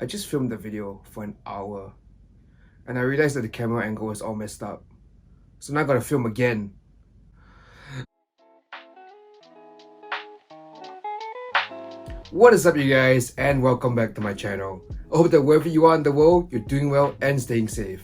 I just filmed the video for an hour and I realized that the camera angle was all messed up. So now I gotta film again. What is up, you guys, and welcome back to my channel. I hope that wherever you are in the world, you're doing well and staying safe.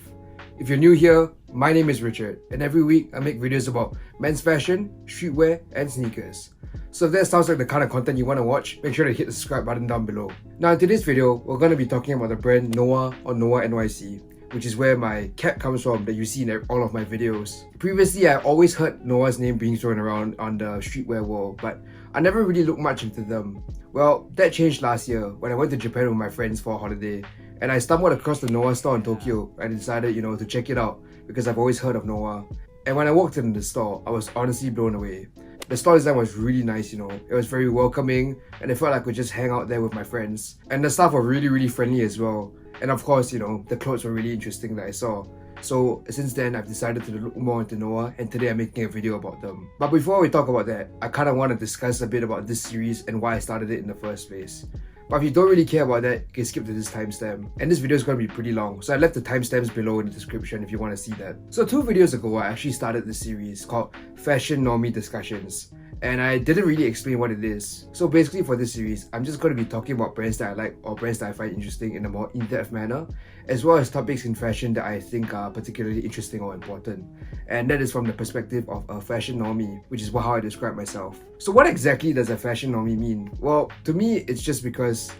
If you're new here, my name is Richard, and every week I make videos about men's fashion, streetwear, and sneakers. So if that sounds like the kind of content you want to watch, make sure to hit the subscribe button down below. Now in today's video, we're going to be talking about the brand NOAH or NOAH NYC, which is where my cap comes from that you see in all of my videos. Previously, I always heard NOAH's name being thrown around on the streetwear world, but I never really looked much into them. Well, that changed last year when I went to Japan with my friends for a holiday, and I stumbled across the NOAH store in Tokyo and decided, to check it out because I've always heard of NOAH. And when I walked into the store, I was honestly blown away. The store design was really nice, it was very welcoming, and it felt like I could just hang out there with my friends. And the staff were really friendly as well. And of course, the clothes were really interesting that I saw. So since then, I've decided to look more into NOAH, and today I'm making a video about them. But before we talk about that, I kind of want to discuss a bit about this series and why I started it in the first place. But if you don't really care about that, you can skip to this timestamp. And this video is going to be pretty long, so I left the timestamps below in the description if you want to see that. So 2 videos ago, I actually started this series called Fashion Normie Discussions. And I didn't really explain what it is. So basically for this series, I'm just going to be talking about brands that I like or brands that I find interesting in a more in-depth manner, as well as topics in fashion that I think are particularly interesting or important. And that is from the perspective of a fashion normie, which is how I describe myself. So what exactly does a fashion normie mean? Well, to me, it's just because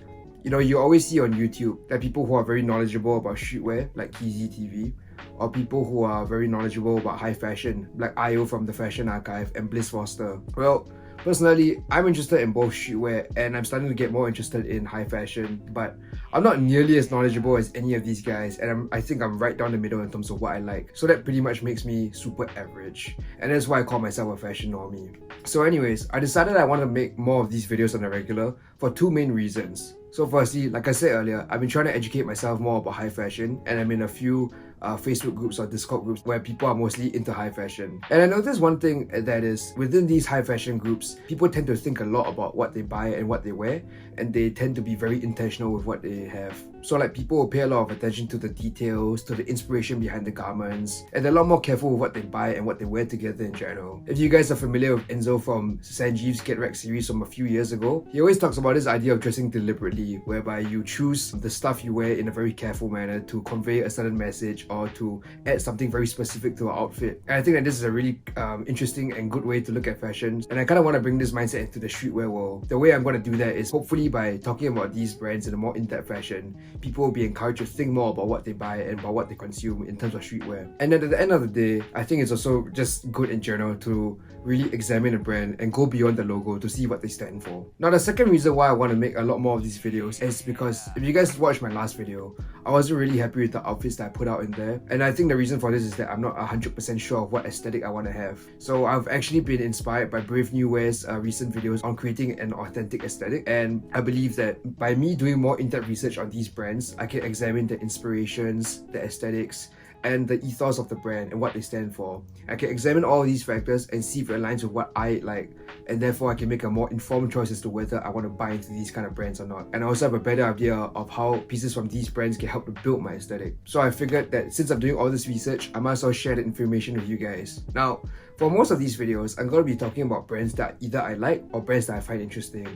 you always see on YouTube that people who are very knowledgeable about streetwear, like Kizzy TV, or people who are very knowledgeable about high fashion, like Io from the Fashion Archive and Bliss Foster. Well, personally, I'm interested in both streetwear and I'm starting to get more interested in high fashion, but I'm not nearly as knowledgeable as any of these guys, and I think I'm right down the middle in terms of what I like. So that pretty much makes me super average, and that's why I call myself a fashion normie. So anyways, I decided I want to make more of these videos on the regular for 2 main reasons. So firstly, like I said earlier, I've been trying to educate myself more about high fashion, and I'm in a few Facebook groups or Discord groups where people are mostly into high fashion. And I noticed one thing, that is, within these high fashion groups, people tend to think a lot about what they buy and what they wear, and they tend to be very intentional with what they have. So like people will pay a lot of attention to the details, to the inspiration behind the garments, and they're a lot more careful with what they buy and what they wear together in general. If you guys are familiar with Enzo from Sanjeev's Get Wrecked series from a few years ago, he always talks about this idea of dressing deliberately, whereby you choose the stuff you wear in a very careful manner to convey a certain message or to add something very specific to our outfit. And I think that this is a really interesting and good way to look at fashion, and I kind of want to bring this mindset into the streetwear world. The way I'm going to do that is hopefully by talking about these brands in a more in-depth fashion, people will be encouraged to think more about what they buy and about what they consume in terms of streetwear. And then at the end of the day, I think it's also just good in general to really examine a brand and go beyond the logo to see what they stand for. Now the second reason why I want to make a lot more of these videos is because if you guys watched my last video, I wasn't really happy with the outfits that I put out in there. And I think the reason for this is that I'm not 100% sure of what aesthetic I want to have. So I've actually been inspired by Brave New Wear's recent videos on creating an authentic aesthetic, and I believe that by me doing more in-depth research on these brands, I can examine the inspirations, the aesthetics, and the ethos of the brand and what they stand for. I can examine all of these factors and see if it aligns with what I like, and therefore I can make a more informed choice as to whether I want to buy into these kind of brands or not. And I also have a better idea of how pieces from these brands can help to build my aesthetic. So I figured that since I'm doing all this research, I might as well share the information with you guys. Now, for most of these videos, I'm going to be talking about brands that either I like or brands that I find interesting.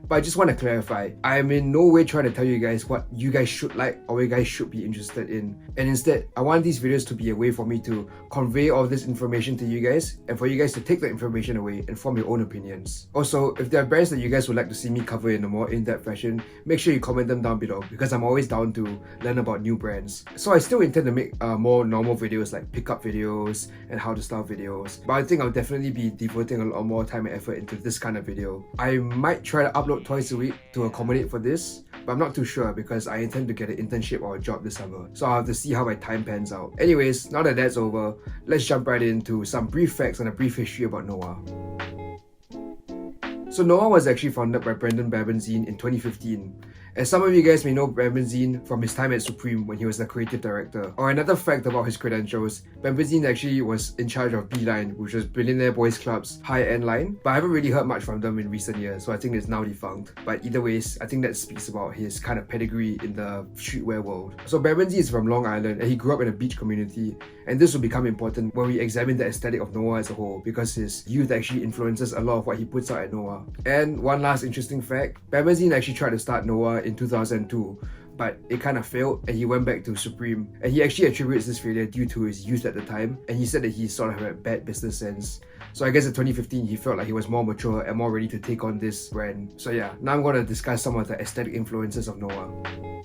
But I just want to clarify, I am in no way trying to tell you guys what you guys should like or what you guys should be interested in. And instead, I want these videos to be a way for me to convey all this information to you guys, and for you guys to take the information away and form your own opinions. Also, if there are brands that you guys would like to see me cover in a more in-depth fashion, make sure you comment them down below, because I'm always down to learn about new brands. So I still intend to make more normal videos like pickup videos and how to style videos, but I think I'll definitely be devoting a lot more time and effort into this kind of video. I might try to upload twice a week to accommodate for this, but I'm not too sure because I intend to get an internship or a job this summer, so I'll have to see how my time pans out. Anyways, now that that's over, let's jump right into some brief facts and a brief history about NOAH. So NOAH was actually founded by Brendan Barradeen in 2015. As some of you guys may know Barradeen from his time at Supreme when he was the creative director. Or another fact about his credentials, Barradeen actually was in charge of B-Line, which was Billionaire Boys Club's high-end line, but I haven't really heard much from them in recent years, so I think it's now defunct. But either ways, I think that speaks about his kind of pedigree in the streetwear world. So Barradeen is from Long Island and he grew up in a beach community, and this will become important when we examine the aesthetic of NOAH as a whole, because his youth actually influences a lot of what he puts out at NOAH. And one last interesting fact, Barradeen actually tried to start NOAH in 2002, but it kind of failed and he went back to Supreme, and he actually attributes this failure due to his youth at the time, and he said that he sort of had bad business sense. So I guess in 2015 he felt like he was more mature and more ready to take on this brand. So yeah, now I'm going to discuss some of the aesthetic influences of NOAH.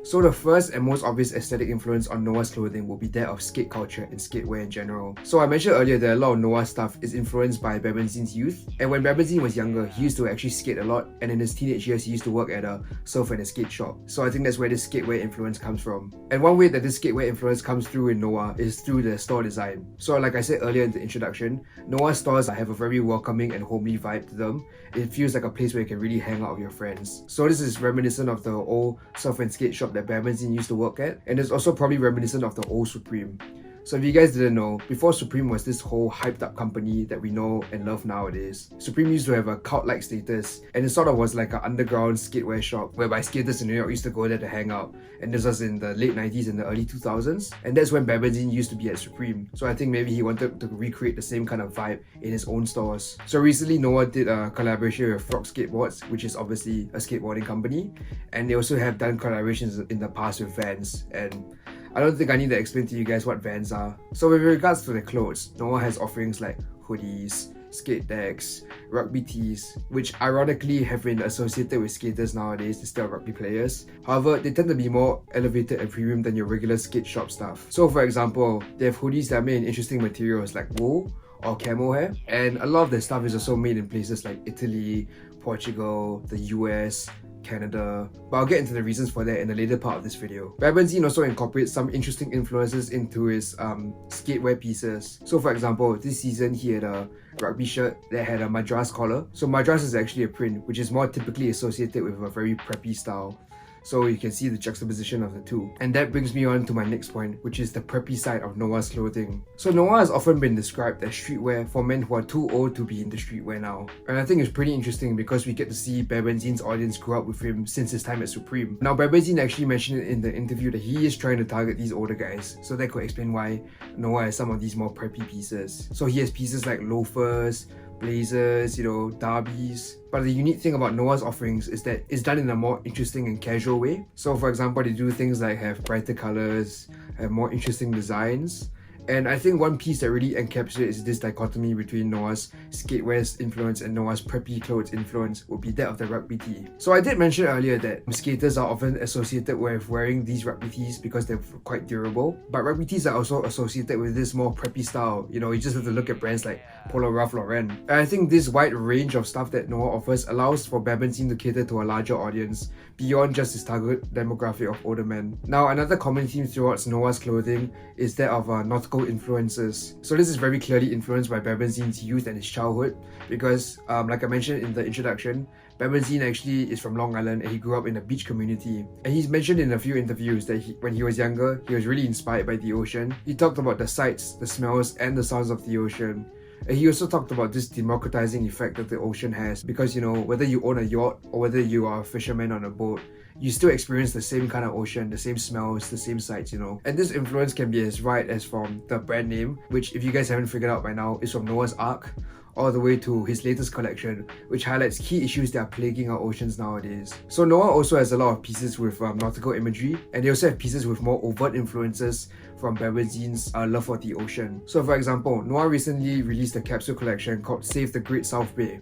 So the first and most obvious aesthetic influence on NOAH's clothing will be that of skate culture and skatewear in general. So I mentioned earlier that a lot of NOAH stuff is influenced by Barradeen's youth, and when Barradeen was younger, he used to actually skate a lot, and in his teenage years he used to work at a surf and a skate shop. So I think that's where this skatewear influence comes from. And one way that this skatewear influence comes through in NOAH is through the store design. So like I said earlier in the introduction, NOAH stores have a very welcoming and homely vibe to them. It feels like a place where you can really hang out with your friends. So this is reminiscent of the old surf and skate shop that Barradeen used to work at, and it's also probably reminiscent of the old Supreme. So if you guys didn't know, before Supreme was this whole hyped up company that we know and love nowadays, Supreme used to have a cult-like status, and it sort of was like an underground skatewear shop whereby skaters in New York used to go there to hang out. And this was in the late 90s and the early 2000s, and that's when Barradeen used to be at Supreme. So I think maybe he wanted to recreate the same kind of vibe in his own stores. So recently NOAH did a collaboration with Frog Skateboards, which is obviously a skateboarding company, and they also have done collaborations in the past with Vans, and I don't think I need to explain to you guys what Vans are. So with regards to the clothes, NOAH has offerings like hoodies, skate decks, rugby tees, which ironically have been associated with skaters nowadays instead of rugby players. However, they tend to be more elevated and premium than your regular skate shop stuff. So for example, they have hoodies that are made in interesting materials like wool or camel hair, and a lot of their stuff is also made in places like Italy, Portugal, the US, Canada, but I'll get into the reasons for that in the later part of this video. Barradeen also incorporates some interesting influences into his skatewear pieces. So for example, this season he had a rugby shirt that had a Madras collar. So Madras is actually a print which is more typically associated with a very preppy style. So you can see the juxtaposition of the two. And that brings me on to my next point, which is the preppy side of NOAH's clothing. So NOAH has often been described as streetwear for men who are too old to be into streetwear now. And I think it's pretty interesting because we get to see Barradeen's audience grow up with him since his time at Supreme. Now Barradeen actually mentioned in the interview that he is trying to target these older guys, so that could explain why NOAH has some of these more preppy pieces. So he has pieces like loafers, blazers, derbies. But the unique thing about NOAH's offerings is that it's done in a more interesting and casual way. So for example, they do things like have brighter colors, have more interesting designs. And I think one piece that really encapsulates this dichotomy between NOAH's skatewear's influence and NOAH's preppy clothes influence would be that of the rugby tee. So I did mention earlier that skaters are often associated with wearing these rugby tees because they're quite durable, but rugby tees are also associated with this more preppy style. You just have to look at brands like Polo Ralph Lauren. And I think this wide range of stuff that NOAH offers allows for Barradeen to cater to a larger audience beyond just his target demographic of older men. Now another common theme throughout NOAH's clothing is that of nautical influences. So this is very clearly influenced by Barradeen's youth and his childhood because like I mentioned in the introduction, Barradeen actually is from Long Island and he grew up in a beach community. And he's mentioned in a few interviews that when he was younger, he was really inspired by the ocean. He talked about the sights, the smells, and the sounds of the ocean. And he also talked about this democratizing effect that the ocean has because whether you own a yacht or whether you are a fisherman on a boat, you still experience the same kind of ocean, the same smells, the same sights, And this influence can be as right as from the brand name, which if you guys haven't figured out by now, is from Noah's Ark, all the way to his latest collection, which highlights key issues that are plaguing our oceans nowadays. So NOAH also has a lot of pieces with nautical imagery, and they also have pieces with more overt influences from Barradeen's love for the ocean. So for example, NOAH recently released a capsule collection called Save the Great South Bay.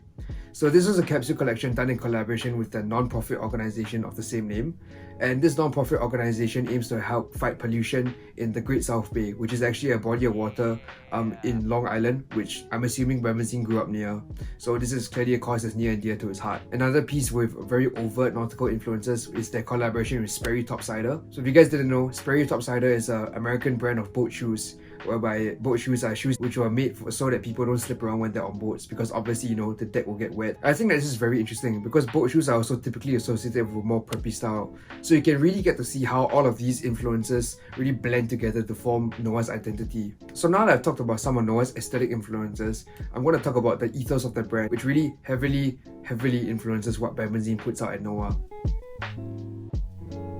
So this was a capsule collection done in collaboration with the non-profit organization of the same name. And this non-profit organization aims to help fight pollution in the Great South Bay, which is actually a body of water in Long Island, which I'm assuming Barradeen grew up near. So this is clearly a cause that's near and dear to his heart. Another piece with very overt nautical influences is their collaboration with Sperry Topsider. So if you guys didn't know, Sperry Topsider is an American brand of boat shoes whereby boat shoes are shoes which were made so that people don't slip around when they're on boats, because obviously, the deck will get wet. I think that this is very interesting because boat shoes are also typically associated with more preppy style. So you can really get to see how all of these influences really blend together to form NOAH's identity. So now that I've talked about some of NOAH's aesthetic influences, I'm going to talk about the ethos of the brand, which really heavily influences what Barradeen puts out at NOAH.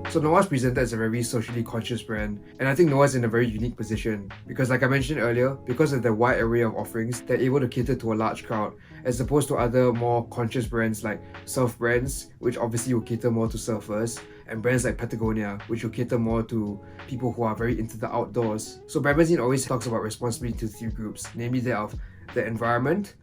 So NOAH's presented as a very socially conscious brand, and I think NOAH's in a very unique position because, like I mentioned earlier, because of the wide array of offerings, they're able to cater to a large crowd as opposed to other more conscious brands like surf brands, which obviously will cater more to surfers, and brands like Patagonia, which will cater more to people who are very into the outdoors. So Barradeen always talks about responsibility to three groups, namely that of the environment,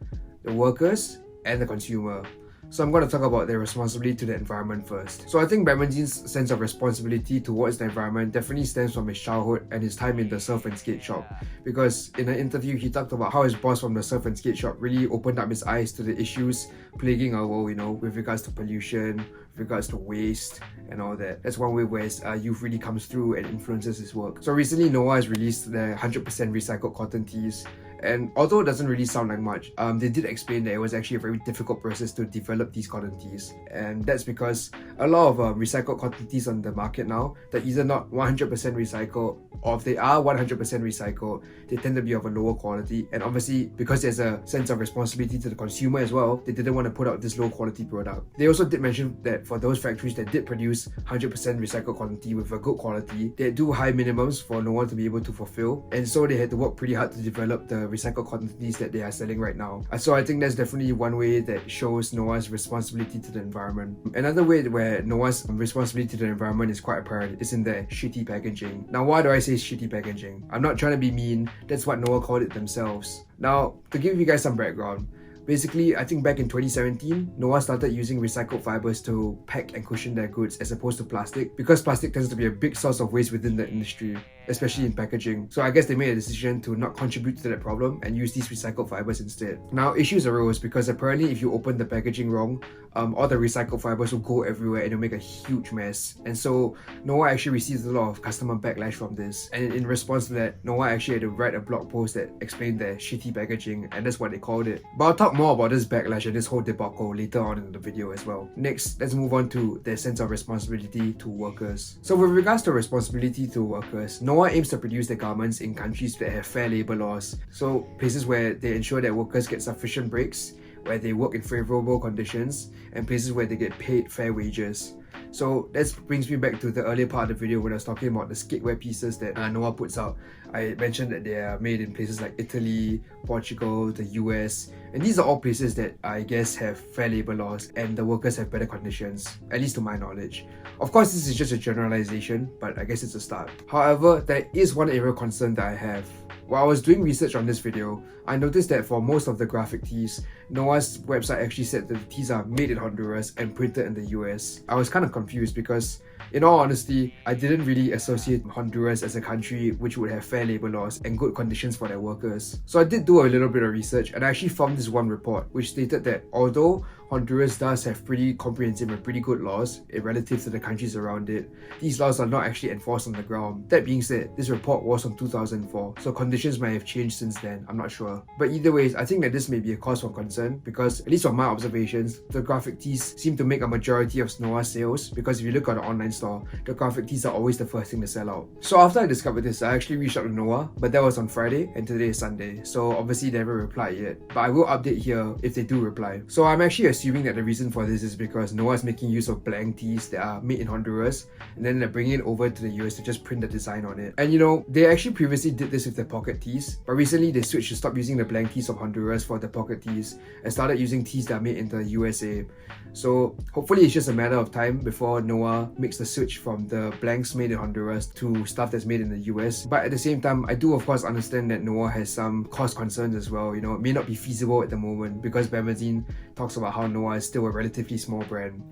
the workers, and the consumer. So I'm going to talk about their responsibility to the environment first. So I think Barradeen's sense of responsibility towards the environment definitely stems from his childhood and his time in the surf and skate shop. Because in an interview, he talked about how his boss from the surf and skate shop really opened up his eyes to the issues plaguing our world, with regards to pollution, with regards to waste and all that. That's one way where his youth really comes through and influences his work. So recently, NOAH has released their 100% recycled cotton tees. And although it doesn't really sound like much, they did explain that it was actually a very difficult process to develop these cotton tees. And that's because a lot of recycled cotton tees on the market now, they're either not 100% recycled, or if they are 100% recycled, they tend to be of a lower quality. And obviously, because there's a sense of responsibility to the consumer as well, they didn't want to put out this low quality product. They also did mention that for those factories that did produce 100% recycled cotton tee with a good quality, they do high minimums for no one to be able to fulfill. And so they had to work pretty hard to develop the recycled cotton tees that they are selling right now. So I think that's definitely one way that shows NOAH's responsibility to the environment. Another way where NOAH's responsibility to the environment is quite apparent is in their shitty packaging. Now, why do I say shitty packaging? I'm not trying to be mean, that's what NOAH called it themselves. Now, to give you guys some background, basically, I think back in 2017, NOAH started using recycled fibers to pack and cushion their goods as opposed to plastic, because plastic tends to be a big source of waste within the industry, especially in packaging. So I guess they made a decision to not contribute to that problem and use these recycled fibers instead. Now, issues arose because apparently if you open the packaging wrong, all the recycled fibers will go everywhere and it'll make a huge mess. And so NOAH actually received a lot of customer backlash from this. And in response to that, NOAH actually had to write a blog post that explained their shitty packaging, and that's what they called it. But I'll talk more about this backlash and this whole debacle later on in the video as well. Next, let's move on to their sense of responsibility to workers. So with regards to responsibility to workers, NOAH aims to produce their garments in countries that have fair labor laws. So places where they ensure that workers get sufficient breaks, where they work in favorable conditions, and places where they get paid fair wages. So that brings me back to the earlier part of the video when I was talking about the skatewear pieces that NOAH puts out. I mentioned that they are made in places like Italy, Portugal, the US, and these are all places that I guess have fair labor laws and the workers have better conditions, at least to my knowledge. Of course, this is just a generalization, but I guess it's a start. However, there is one area of concern that I have. While I was doing research on this video, I noticed that for most of the graphic tees, NOAH's website actually said that the tees are made in Honduras and printed in the US. I was kind of confused because, in all honesty, I didn't really associate Honduras as a country which would have fair labor laws and good conditions for their workers. So I did do a little bit of research and I actually found this one report which stated that although Honduras does have pretty comprehensive and pretty good laws relative to the countries around it, these laws are not actually enforced on the ground. That being said, this report was from 2004, so conditions might have changed since then, I'm not sure. But either way, I think that this may be a cause for concern because, at least from my observations, the graphic tees seem to make a majority of NOAH sales, because if you look at the online store, the graphic tees are always the first thing to sell out. So after I discovered this, I actually reached out to NOAH, but that was on Friday and today is Sunday, so obviously they haven't replied yet. But I will update here if they do reply. So I'm actually assuming that the reason for this is because NOAH is making use of blank tees that are made in Honduras, and then they're bringing it over to the US to just print the design on it. And they actually previously did this with their pocket tees, but recently they switched to stop using the blank tees of Honduras for the pocket tees and started using tees that are made in the USA. So hopefully it's just a matter of time before NOAH makes the switch from the blanks made in Honduras to stuff that's made in the US. But at the same time, I do of course understand that NOAH has some cost concerns as well. It may not be feasible at the moment because Barradeen talks about how NOAH is still a relatively small brand.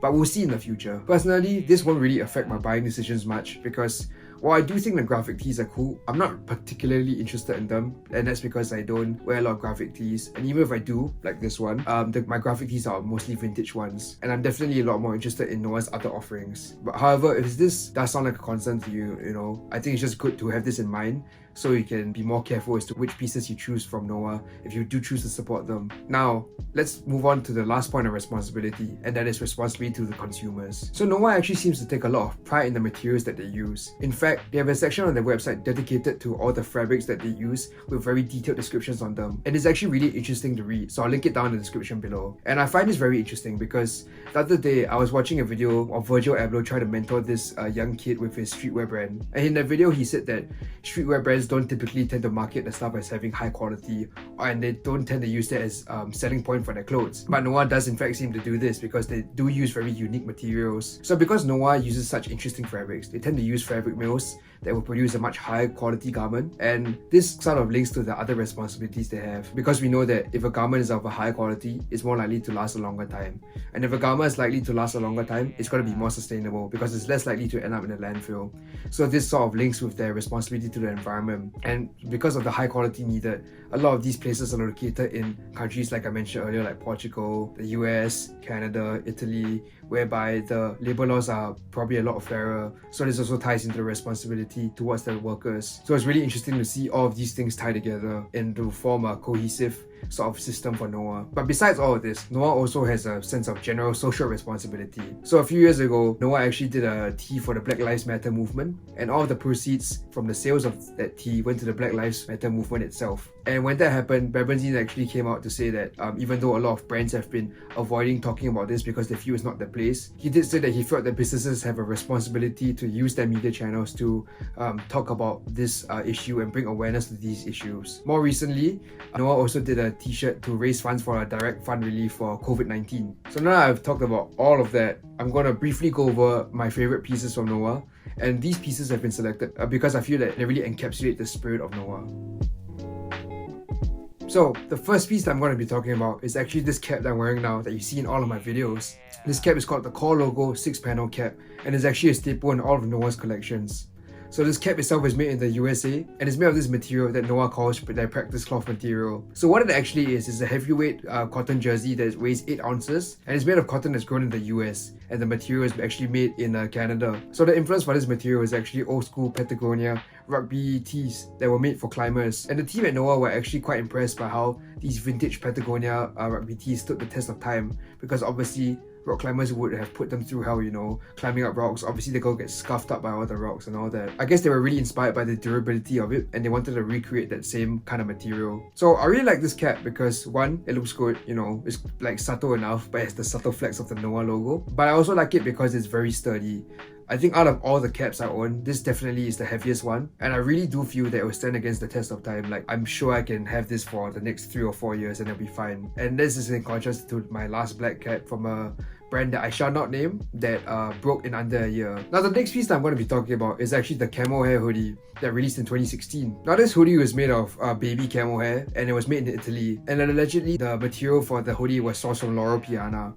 But we'll see in the future. Personally, this won't really affect my buying decisions much because while I do think the graphic tees are cool, I'm not particularly interested in them, and that's because I don't wear a lot of graphic tees. And even if I do, like this one, my graphic tees are mostly vintage ones, and I'm definitely a lot more interested in NOAH's other offerings. But however, if this does sound like a concern to you, I think it's just good to have this in mind so you can be more careful as to which pieces you choose from NOAH if you do choose to support them. Now, let's move on to the last point of responsibility, and that is responsibility to the consumers. So NOAH actually seems to take a lot of pride in the materials that they use. In fact, they have a section on their website dedicated to all the fabrics that they use with very detailed descriptions on them. And it's actually really interesting to read, so I'll link it down in the description below. And I find this very interesting because the other day I was watching a video of Virgil Abloh try to mentor this young kid with his streetwear brand. And in the video he said that streetwear brands don't typically tend to market the stuff as having high quality, and they don't tend to use that as selling point for their clothes. But NOAH does in fact seem to do this because they do use very unique materials. So because NOAH uses such interesting fabrics, they tend to use fabric mills that will produce a much higher quality garment, and this sort of links to the other responsibilities they have, because we know that if a garment is of a higher quality, it's more likely to last a longer time, and if a garment is likely to last a longer time, it's going to be more sustainable because it's less likely to end up in a landfill. So this sort of links with their responsibility to the environment, and because of the high quality needed, a lot of these places are located in countries like I mentioned earlier, like Portugal, the US, Canada, Italy, whereby the labor laws are probably a lot fairer. So this also ties into the responsibility towards the workers. So it's really interesting to see all of these things tie together and to form a cohesive sort of system for NOAH. But besides all of this, NOAH also has a sense of general social responsibility. So a few years ago, NOAH actually did a tea for the Black Lives Matter movement, and all of the proceeds from the sales of that tea went to the Black Lives Matter movement itself. And when that happened, Barradeen actually came out to say that even though a lot of brands have been avoiding talking about this because they feel it's not their place, he did say that he felt that businesses have a responsibility to use their media channels to talk about this issue and bring awareness to these issues. More recently, NOAH also did a t-shirt to raise funds for a direct fund relief for COVID-19. So now that I've talked about all of that, I'm going to briefly go over my favorite pieces from NOAH, and these pieces have been selected because I feel that they really encapsulate the spirit of NOAH. So the first piece that I'm going to be talking about is actually this cap that I'm wearing now that you see in all of my videos. This cap is called the Core Logo 6-panel cap, and is actually a staple in all of NOAH's collections. So this cap itself is made in the USA, and it's made of this material that NOAH calls their practice cloth material. So what it actually is a heavyweight cotton jersey that weighs 8 ounces, and it's made of cotton that's grown in the US, and the material is actually made in Canada. So the influence for this material is actually old school Patagonia rugby tees that were made for climbers. And the team at NOAH were actually quite impressed by how these vintage Patagonia rugby tees stood the test of time, because obviously rock climbers would have put them through hell, you know, climbing up rocks. Obviously they go get scuffed up by all the rocks and all that. I guess they were really inspired by the durability of it, and they wanted to recreate that same kind of material. So I really like this cap because one, it looks good, you know, it's like subtle enough, but it's the subtle flex of the NOAH logo. But I also like it because it's very sturdy. I think out of all the caps I own, this definitely is the heaviest one, and I really do feel that it will stand against the test of time. Like, I'm sure I can have this for the next 3 or 4 years and it'll be fine. And this is in contrast to my last black cap from a brand that I shall not name that broke in under a year. Now the next piece that I'm going to be talking about is actually the camel hair hoodie that released in 2016. Now this hoodie was made of baby camel hair, and it was made in Italy, and then allegedly the material for the hoodie was sourced from Loro Piana.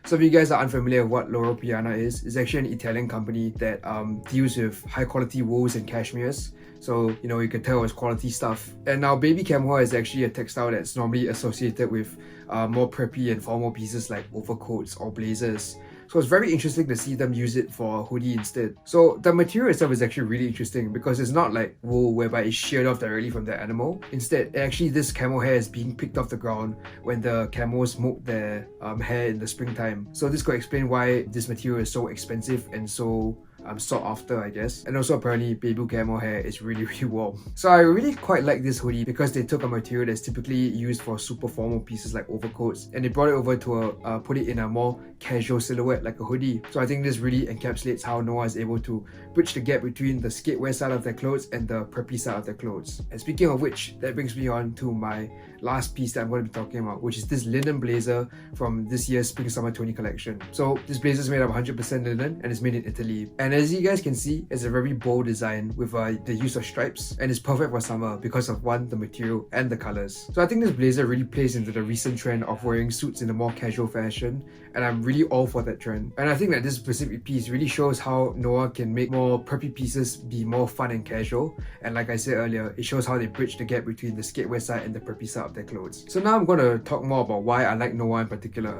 So if you guys are unfamiliar with what Loro Piana is, it's actually an Italian company that deals with high quality wools and cashmeres. So, you know, you can tell it's quality stuff. And now baby camel hair is actually a textile that's normally associated with more preppy and formal pieces like overcoats or blazers. So it's very interesting to see them use it for a hoodie instead. So the material itself is actually really interesting because it's not like wool whereby it's sheared off directly from the animal. Instead, actually this camel hair is being picked off the ground when the camels milk their hair in the springtime. So this could explain why this material is so expensive and so sought after, I guess. And also apparently baby camel hair is really warm. So I really quite like this hoodie because they took a material that's typically used for super formal pieces like overcoats, and they brought it over to put it in a more casual silhouette like a hoodie. So I think this really encapsulates how NOAH is able to bridge the gap between the skatewear side of their clothes and the preppy side of their clothes. And speaking of which, that brings me on to my last piece that I'm going to be talking about, which is this linen blazer from this year's Spring Summer 20 collection. So this blazer is made of 100% linen and it's made in Italy. And as you guys can see, it's a very bold design with the use of stripes, and it's perfect for summer because of one, the material and the colors. So I think this blazer really plays into the recent trend of wearing suits in a more casual fashion, and I'm really all for that trend. And I think that this specific piece really shows how NOAH can make more preppy pieces be more fun and casual, and like I said earlier, it shows how they bridge the gap between the skatewear side and the preppy side of their clothes. So now I'm going to talk more about why I like NOAH in particular.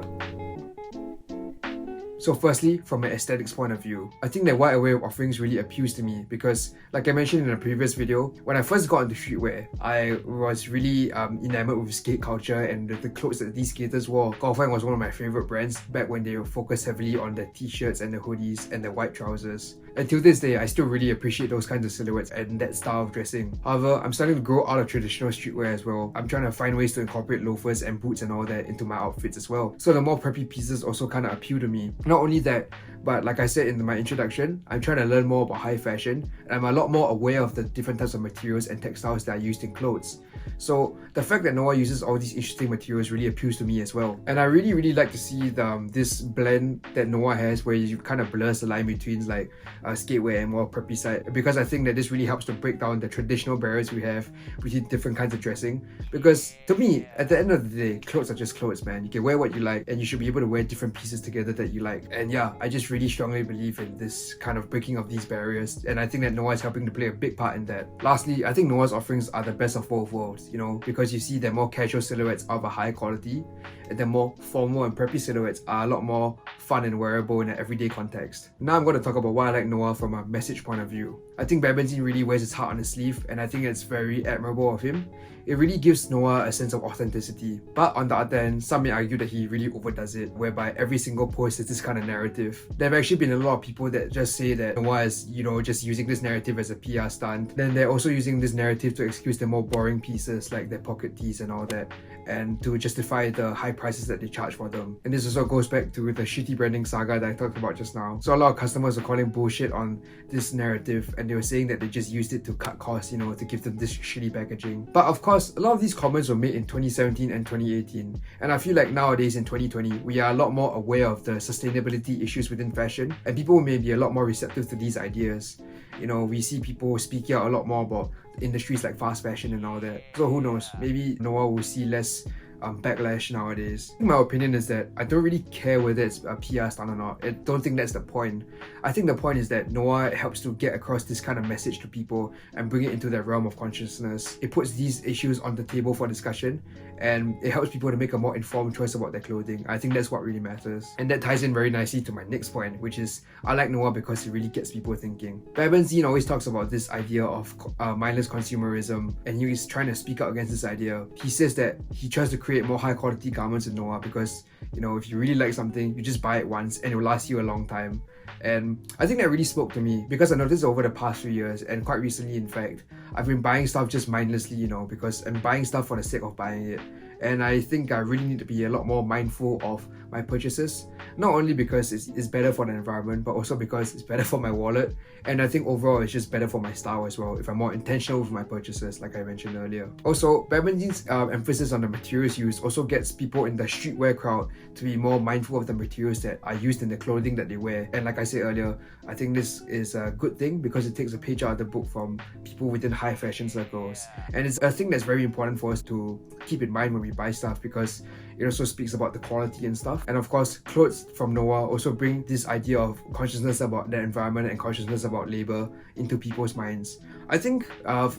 So firstly, from an aesthetics point of view, I think that wide array of offerings really appeals to me because, like I mentioned in a previous video, when I first got into streetwear, I was really enamored with skate culture and the clothes that these skaters wore. Golfang was one of my favorite brands back when they were focused heavily on the t-shirts and the hoodies and the white trousers. Until this day, I still really appreciate those kinds of silhouettes and that style of dressing. However, I'm starting to grow out of traditional streetwear as well. I'm trying to find ways to incorporate loafers and boots and all that into my outfits as well. So the more preppy pieces also kind of appeal to me. Not only that, but like I said in my introduction, I'm trying to learn more about high fashion and I'm a lot more aware of the different types of materials and textiles that are used in clothes. So the fact that NOAH uses all these interesting materials really appeals to me as well. And I really like to see this blend that NOAH has where you kind of blurs the line between like skatewear and more preppy side, because I think that this really helps to break down the traditional barriers we have between different kinds of dressing. Because to me, at the end of the day, clothes are just clothes, man. You can wear what you like and you should be able to wear different pieces together that you like. And yeah, I just really strongly believe in this kind of breaking of these barriers, and I think that NOAH is helping to play a big part in that. Lastly, I think NOAH's offerings are the best of both worlds, you know, because you see that more casual silhouettes are of a high quality and the more formal and preppy silhouettes are a lot more fun and wearable in an everyday context. Now I'm going to talk about why I like NOAH from a message point of view. I think Barradeen really wears his heart on his sleeve, and I think it's very admirable of him. It really gives NOAH a sense of authenticity. But on the other hand, some may argue that he really overdoes it, whereby every single post is this kind of narrative. There have actually been a lot of people that just say that NOAH is, you know, just using this narrative as a PR stunt. Then they're also using this narrative to excuse the more boring pieces like their pocket tees and all that, and to justify the high prices that they charge for them. And this also goes back to the shitty branding saga that I talked about just now. So a lot of customers are calling bullshit on this narrative, and they were saying that they just used it to cut costs, you know, to give them this shitty packaging. But of course, a lot of these comments were made in 2017 and 2018, and I feel like nowadays in 2020 we are a lot more aware of the sustainability issues within fashion, and people may be a lot more receptive to these ideas. You know, we see people speaking out a lot more about industries like fast fashion and all that. So who knows, maybe NOAH will see less backlash nowadays. My opinion is that I don't really care whether it's a PR stunt or not. I don't think that's the point. I think the point is that NOAH helps to get across this kind of message to people and bring it into their realm of consciousness. It puts these issues on the table for discussion, and it helps people to make a more informed choice about their clothing. I think that's what really matters. And that ties in very nicely to my next point, which is I like NOAH because it really gets people thinking. Barradeen always talks about this idea of mindless consumerism, and he is trying to speak out against this idea. He says that he tries to create more high quality garments in NOAH because, you know, if you really like something, you just buy it once and it will last you a long time. And I think that really spoke to me because I noticed over the past few years, and quite recently in fact, I've been buying stuff just mindlessly, you know, because I'm buying stuff for the sake of buying it. And I think I really need to be a lot more mindful of my purchases, not only because it's better for the environment, but also because it's better for my wallet. And I think overall it's just better for my style as well if I'm more intentional with my purchases, like I mentioned earlier. Also, Barradeen's emphasis on the materials used also gets people in the streetwear crowd to be more mindful of the materials that are used in the clothing that they wear. And like I said earlier, I think this is a good thing because it takes a page out of the book from people within high fashion circles. And it's a thing that's very important for us to keep in mind when we buy stuff, because it also speaks about the quality and stuff. And of course, clothes from NOAH also bring this idea of consciousness about the environment and consciousness about labor into people's minds. I think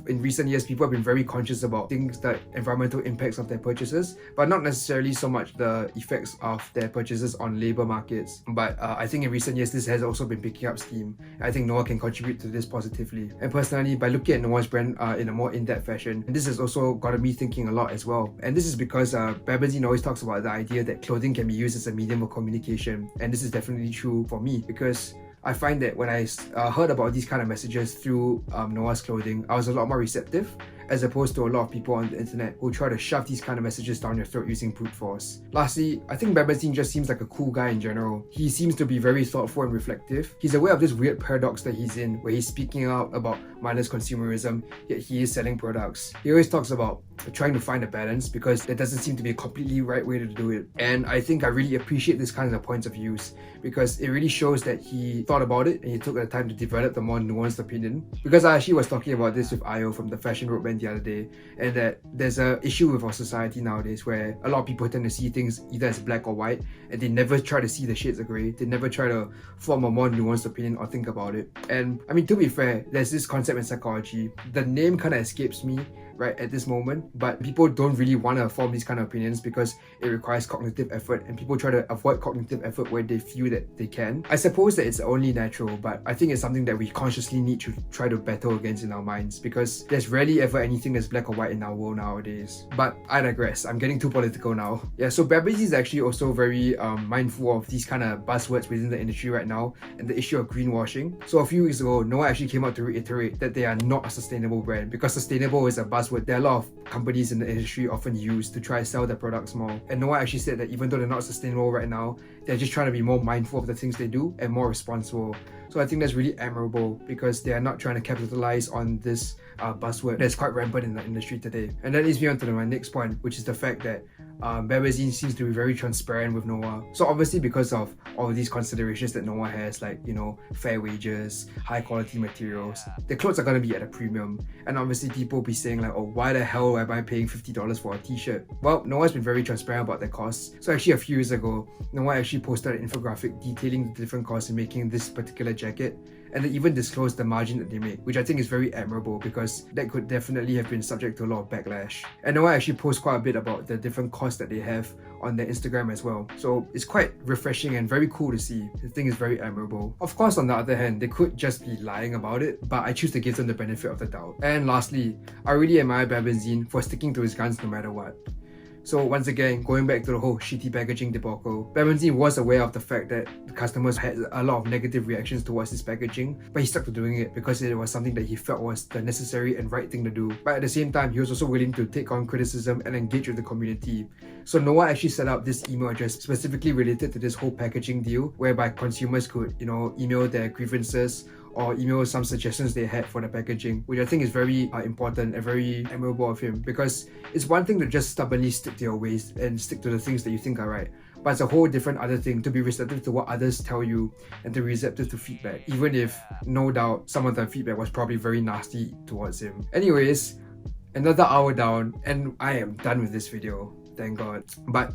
in recent years, people have been very conscious about things like environmental impacts of their purchases, but not necessarily so much the effects of their purchases on labor markets. But I think in recent years, this has also been picking up steam. I think NOAH can contribute to this positively. And personally, by looking at NOAH's brand in a more in-depth fashion, this has also gotten me thinking a lot as well. And this is because Barradeen always talks about the idea that clothing can be used as a medium of communication. And this is definitely true for me, because I find that when I heard about these kind of messages through NOAH's clothing, I was a lot more receptive, as opposed to a lot of people on the internet who try to shove these kind of messages down your throat using brute force. Lastly, I think Barradeen just seems like a cool guy in general. He seems to be very thoughtful and reflective. He's aware of this weird paradox that he's in, where he's speaking out about mindless consumerism, yet he is selling products. He always talks about trying to find a balance, because there doesn't seem to be a completely right way to do it. And I think I really appreciate this kind of points of views, because it really shows that he thought about it and he took the time to develop the more nuanced opinion. Because I actually was talking about this with Ayo from the Fashion Roadman the other day, and that there's an issue with our society nowadays where a lot of people tend to see things either as black or white, and they never try to see the shades of grey. They never try to form a more nuanced opinion or think about it. And I mean, to be fair, there's this concept in psychology. The name kind of escapes me, right at this moment, but people don't really want to form these kind of opinions because it requires cognitive effort, and people try to avoid cognitive effort where they feel that they can. I suppose that it's only natural, but I think it's something that we consciously need to try to battle against in our minds, because there's rarely ever anything that's black or white in our world nowadays. But I digress, I'm getting too political now. Yeah, so Barradeen is actually also very mindful of these kind of buzzwords within the industry right now and the issue of greenwashing. So a few weeks ago, NOAH actually came out to reiterate that they are not a sustainable brand, because sustainable is a buzzword that a lot of companies in the industry often use to try to sell their products more. And NOAH actually said that even though they're not sustainable right now, they're just trying to be more mindful of the things they do and more responsible. So I think that's really admirable, because they are not trying to capitalize on this buzzword that's quite rampant in the industry today. And that leads me on to my next point, which is the fact that Barradeen seems to be very transparent with NOAH. So obviously, because of all of these considerations that NOAH has, like, you know, fair wages, high quality materials, the clothes are going to be at a premium. And obviously people will be saying like, oh, why the hell am I paying $50 for a t-shirt? Well, NOAH's been very transparent about their costs. So actually a few years ago, NOAH actually posted an infographic detailing the different costs in making this particular jacket, and they even disclosed the margin that they make, which I think is very admirable, because that could definitely have been subject to a lot of backlash. And NOAH actually posts quite a bit about the different costs that they have on their Instagram as well. So it's quite refreshing and very cool to see. The thing is very admirable. Of course, on the other hand, they could just be lying about it, but I choose to give them the benefit of the doubt. And lastly, I really admire Barradeen for sticking to his guns no matter what. So once again, going back to the whole shitty packaging debacle, Barradeen was aware of the fact that the customers had a lot of negative reactions towards his packaging, but he stuck to doing it because it was something that he felt was the necessary and right thing to do. But at the same time, he was also willing to take on criticism and engage with the community. So NOAH actually set up this email address specifically related to this whole packaging deal, whereby consumers could, you know, email their grievances or email some suggestions they had for the packaging, which I think is very important and very admirable of him, because it's one thing to just stubbornly stick to your ways and stick to the things that you think are right, but it's a whole different other thing to be receptive to what others tell you and to be receptive to feedback, even if no doubt some of the feedback was probably very nasty towards him. Anyways, another hour down and I am done with this video, thank God. But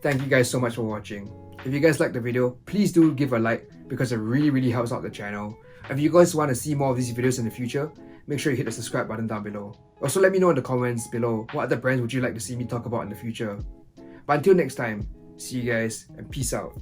thank you guys so much for watching. If you guys liked the video, please do give a like, because it really helps out the channel. If you guys want to see more of these videos in the future, make sure you hit the subscribe button down below. Also, let me know in the comments below what other brands would you like to see me talk about in the future. But until next time, see you guys and peace out.